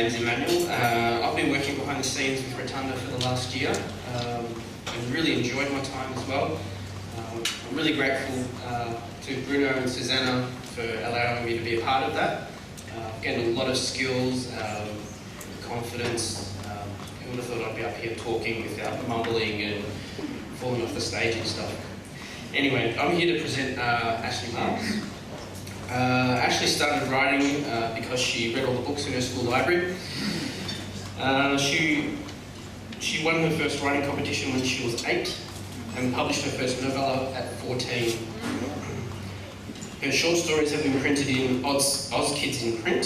name's Emanuel. I've been working behind the scenes with Rotunda for the last year and really enjoyed my time as well. I'm really grateful to Bruno and Susanna for allowing me to be a part of that. I've gained a lot of skills, confidence. Who would have thought I'd be up here talking without mumbling and falling off the stage and stuff. Anyway, I'm here to present Ashley Marks. Ashley started writing because she read all the books in her school library. She won her first writing competition when she was 8 and published her first novella at 14. Her short stories have been printed in Oz Kids in Print.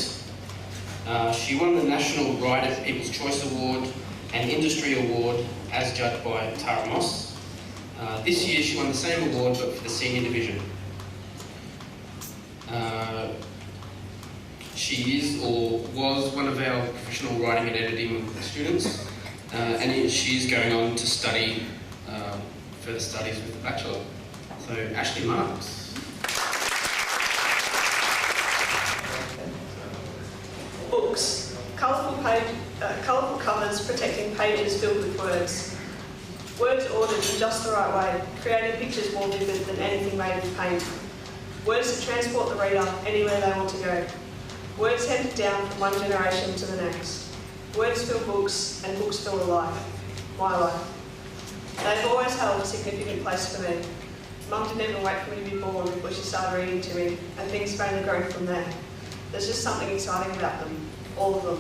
She won the National Writer People's Choice Award and Industry Award as judged by Tara Moss. This year she won the same award but for the senior division. She is or was one of our professional writing and editing students, and she is going on to study further studies with the Bachelor. So Ashley Marks. Books. Colourful covers protecting pages filled with words. Words ordered in just the right way, creating pictures more vivid than anything made with paint. Words that transport the reader anywhere they want to go. Words handed down from one generation to the next. Words fill books, and books fill a life. My life. They've always held a significant place for me. Mum didn't even wait for me to be born before she started reading to me, and things have only grown from there. There's just something exciting about them, all of them.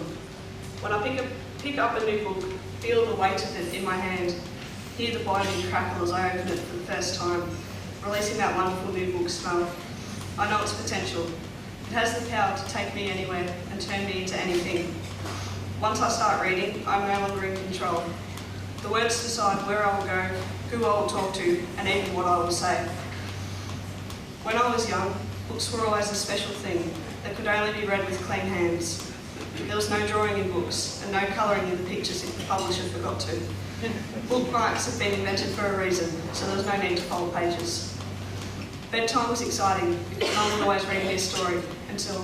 When I pick up a new book, feel the weight of it in my hand, hear the binding crackle as I open it for the first time, releasing that wonderful new book smell. I know its potential. It has the power to take me anywhere and turn me into anything. Once I start reading, I'm no longer in control. The words decide where I will go, who I will talk to, and even what I will say. When I was young, books were always a special thing that could only be read with clean hands. There was no drawing in books and no colouring in the pictures if the publisher forgot to. Bookmarks have been invented for a reason, so there was no need to fold pages. Bedtime was exciting because Mum would always read me a story until,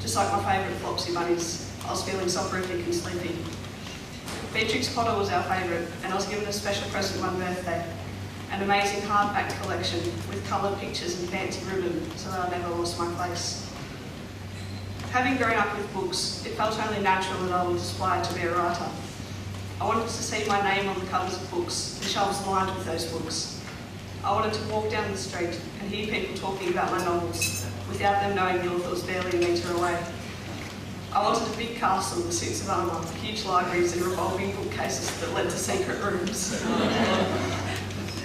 just like my favourite Flopsy bunnies, I was feeling soporific and sleepy. Beatrix Potter was our favourite, and I was given a special present one birthday, an amazing hardback collection with coloured pictures and fancy ribbon so that I never lost my place. Having grown up with books, it felt only natural that I would aspire to be a writer. I wanted to see my name on the covers of books, the shelves lined with those books. I wanted to walk down the street and hear people talking about my novels without them knowing the author was barely a metre away. I wanted a big castle with suits of armour, huge libraries and revolving bookcases that led to secret rooms.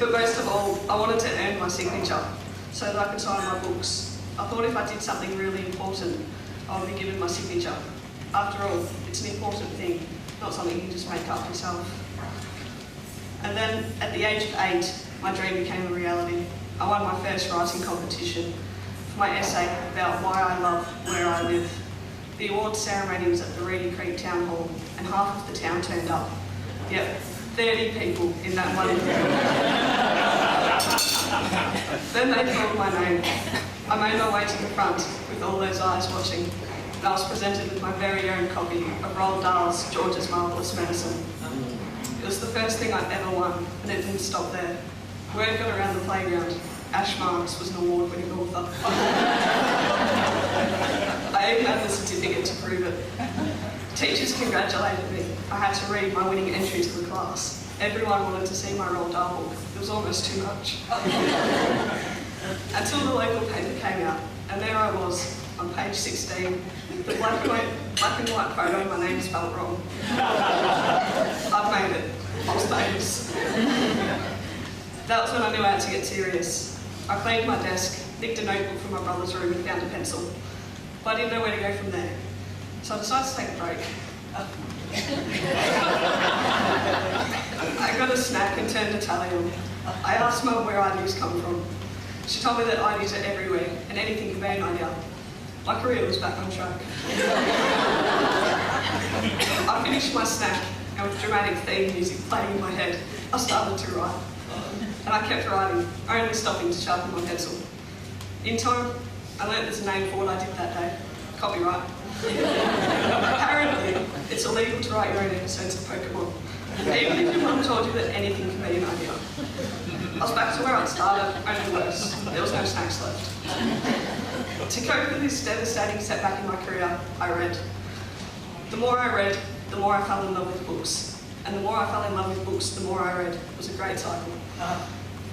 But most of all, I wanted to earn my signature so that I could sign my books. I thought if I did something really important, I would be given my signature. After all, it's an important thing, not something you can just make up yourself. And then, at the age of 8, my dream became a reality. I won my first writing competition for my essay about why I love where I live. The award ceremony was at the Reedy Creek Town Hall, and half of the town turned up. Yep, 30 people in that one room. Then they called my name. I made my way to the front with all those eyes watching, and I was presented with my very own copy of Roald Dahl's George's Marvellous Medicine. It was the first thing I'd ever won, and it didn't stop there. Word got around the playground. Ash Marks was an award-winning author. I even had the certificate to prove it. Teachers congratulated me. I had to read my winning entry to the class. Everyone wanted to see my Roald Dahl book. It was almost too much. Until the local paper came out, and there I was, on page 16, the black and white photo, my name spelled wrong. I've made it. I was famous. That was when I knew I had to get serious. I cleaned my desk, nicked a notebook from my brother's room and found a pencil. But I didn't know where to go from there. So I decided to take a break. I got a snack and turned to tally on. I asked Mum where ideas come from. She told me that ideas are everywhere and anything can be an idea. My career was back on track. I finished my snack and with dramatic theme music playing in my head, I started to write. And I kept writing, only stopping to sharpen my pencil. In time, I learnt there's a name for what I did that day. Copyright. Apparently, It's illegal to write your own episodes of Pokemon, even if your mum told you that anything can be an idea. I was back to where I'd started, only worse. There was no snacks left. To cope with this devastating setback in my career, I read. The more I read, the more I fell in love with books. And the more I fell in love with books, the more I read. It was a great cycle.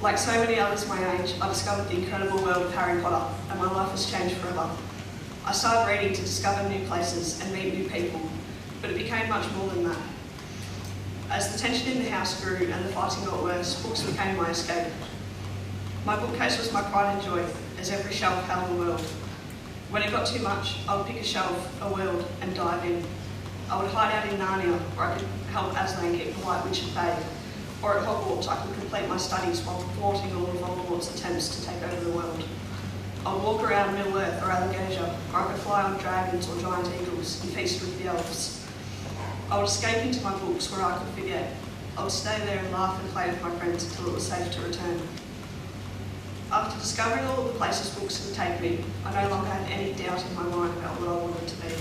Like so many others my age, I discovered the incredible world of Harry Potter, and my life has changed forever. I started reading to discover new places and meet new people, but it became much more than that. As the tension in the house grew and the fighting got worse, books became my escape. My bookcase was my pride and joy, as every shelf held a world. When it got too much, I would pick a shelf, a world, and dive in. I would hide out in Narnia, where I could help Aslan keep the White Witch at bay. Or at Hogwarts, I could complete my studies while thwarting all of Voldemort's attempts to take over the world. I would walk around Middle-earth or Alagasia, or I could fly on dragons or giant eagles and feast with the elves. I would escape into my books where I could forget. I would stay there and laugh and play with my friends until it was safe to return. After discovering all of the places books would take me, I no longer had any doubt in my mind about what I wanted to be.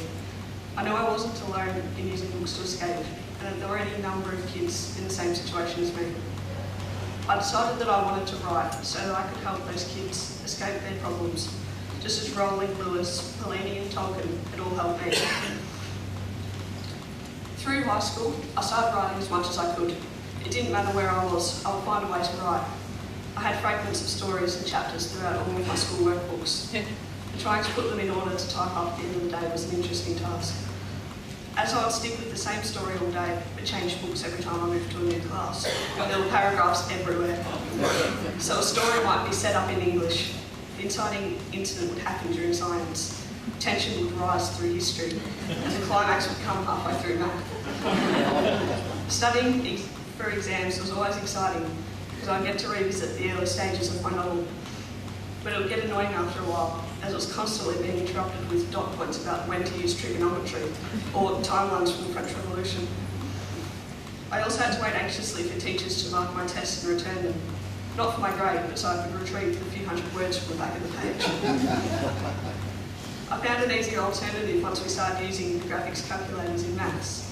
I knew I wasn't alone in using books to escape, and that there were any number of kids in the same situation as me. I decided that I wanted to write so that I could help those kids escape their problems, just as Rowling, Lewis, Polanyi and Tolkien had all helped me. Through high school, I started writing as much as I could. It didn't matter where I was, I would find a way to write. I had fragments of stories and chapters throughout all of my school workbooks. And trying to put them in order to type up at the end of the day was an interesting task. As I would stick with the same story all day, but change books every time I moved to a new class. There were paragraphs everywhere. So a story might be set up in English. The inciting incident would happen during science. Tension would rise through history, and the climax would come halfway through math. Studying for exams was always exciting, because I'd get to revisit the early stages of my novel. But it would get annoying after a while, as it was constantly being interrupted with dot points about when to use trigonometry, or timelines from the French Revolution. I also had to wait anxiously for teachers to mark my tests and return them. Not for my grade, but so I could retrieve the few hundred words from the back of the page. I found an easier alternative once we started using the graphics calculators in maths,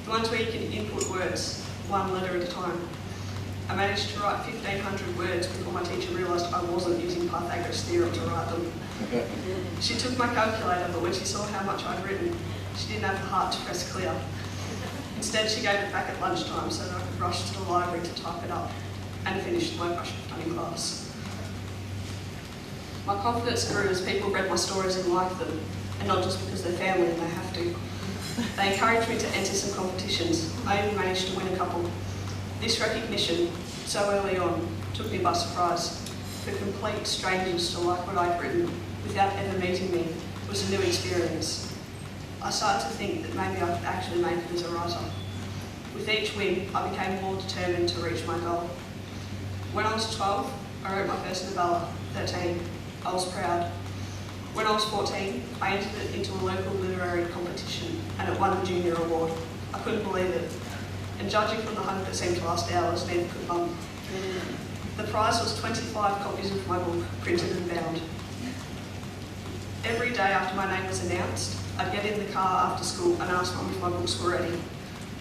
the ones where you can input words, one letter at a time. I managed to write 1,500 words before my teacher realised I wasn't using Pythagoras' theorem to write them. She took my calculator, but when she saw how much I'd written, she didn't have the heart to press clear. Instead, she gave it back at lunchtime so that I could rush to the library to type it up and finish the work I should have done in class. My confidence grew as people read my stories and liked them, and not just because they're family and they have to. They encouraged me to enter some competitions. I even managed to win a couple. This recognition, so early on, took me by surprise. For complete strangers to like what I'd written without ever meeting me was a new experience. I started to think that maybe I could actually make it as a writer. With each win, I became more determined to reach my goal. When I was 12, I wrote my first novella. 13, I was proud. When I was 14, I entered it into a local literary competition and it won the junior award. I couldn't believe it. And judging from the hunt that seemed to last hours, neither could mum. The prize was 25 copies of my book, printed and bound. Every day after my name was announced, I'd get in the car after school and ask mum if my books were ready.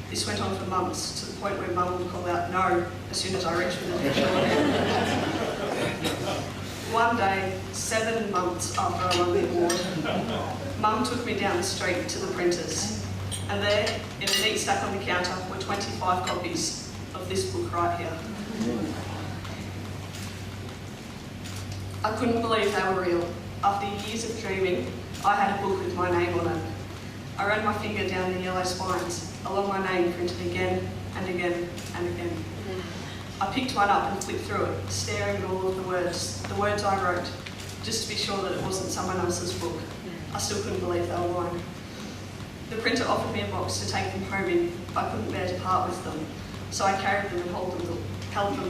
This went on for months, to the point where mum would call out no as soon as I reached for the deadline. One day, 7 months after I won the award, mum took me down the street to the printers, and there, in a neat stack on the counter, were 25 copies of this book right here. I couldn't believe they were real. After years of dreaming, I had a book with my name on it. I ran my finger down the yellow spines, along my name printed again and again and again. I picked one up and flipped through it, staring at all of the words I wrote, just to be sure that it wasn't someone else's book. I still couldn't believe they were mine. The printer offered me a box to take them home in, but I couldn't bear to part with them, so I carried them and held them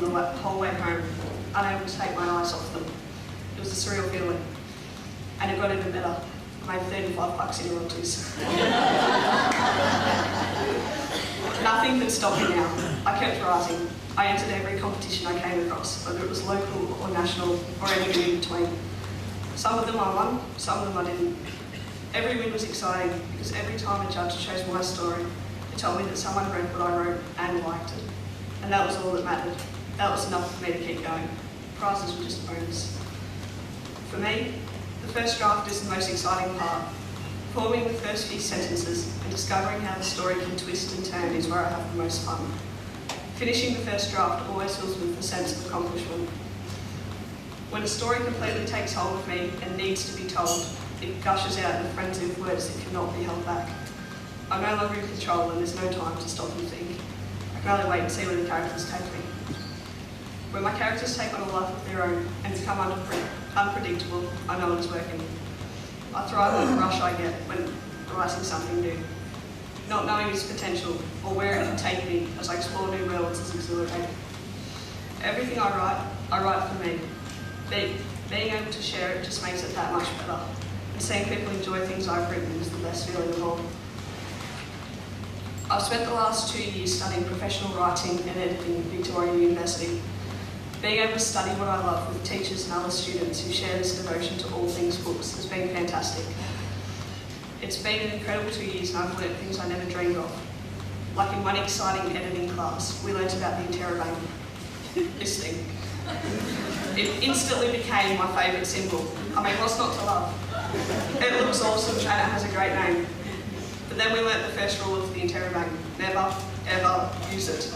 the whole way home, unable to take my eyes off them. It was a surreal feeling. And it got even better. I made $35 in royalties. Nothing could stop me now. I kept writing. I entered every competition I came across, whether it was local or national or anything in between. Some of them I won, some of them I didn't. Every win was exciting because every time a judge chose my story, it told me that someone read what I wrote and liked it. And that was all that mattered. That was enough for me to keep going. Prizes were just a bonus. For me, the first draft is the most exciting part. Forming the first few sentences and discovering how the story can twist and turn is where I have the most fun. Finishing the first draft always fills me with a sense of accomplishment. When a story completely takes hold of me and needs to be told, it gushes out in a frenzy of words that cannot be held back. I'm no longer in control and there's no time to stop and think. I can only wait and see where the characters take me. When my characters take on a life of their own and become unpredictable, I know it is working. I thrive on the rush I get when writing something new. Not knowing its potential or where it can take me as I explore new worlds is exhilarating. Everything I write for me. Being able to share it just makes it that much better. And seeing people enjoy things I've written is the best feeling of all. I've spent the last 2 years studying professional writing and editing at Victoria University. Being able to study what I love with teachers and other students who share this devotion to all things books has been fantastic. It's been an incredible 2 years and I've learnt things I never dreamed of. Like in one exciting editing class, we learnt about the interrobang. This thing. It instantly became my favourite symbol. I mean, what's not to love? It looks awesome and it has a great name. But then we learnt the first rule of the interrobang. Never, ever use it.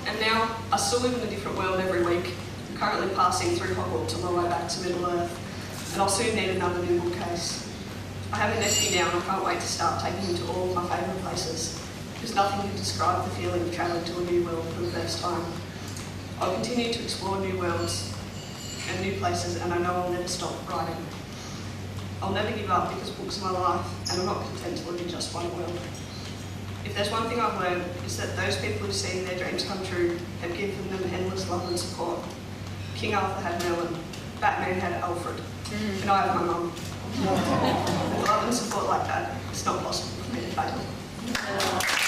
And now, I still live in a different world every week, currently passing through Hogwarts on my way back to Middle-earth, and I'll soon need another new bookcase. I have a nephew now and I can't wait to start taking him to all of my favourite places, because nothing can describe the feeling of travelling to a new world for the first time. I'll continue to explore new worlds and new places, and I know I'll never stop writing. I'll never give up because books are my life, and I'm not content to live in just one world. If there's one thing I've learned, it's that those people who've seen their dreams come true have given them endless love and support. King Arthur had Merlin, Batman had Alfred, and I have my mum. With love and support like that, it's not possible for me to fail.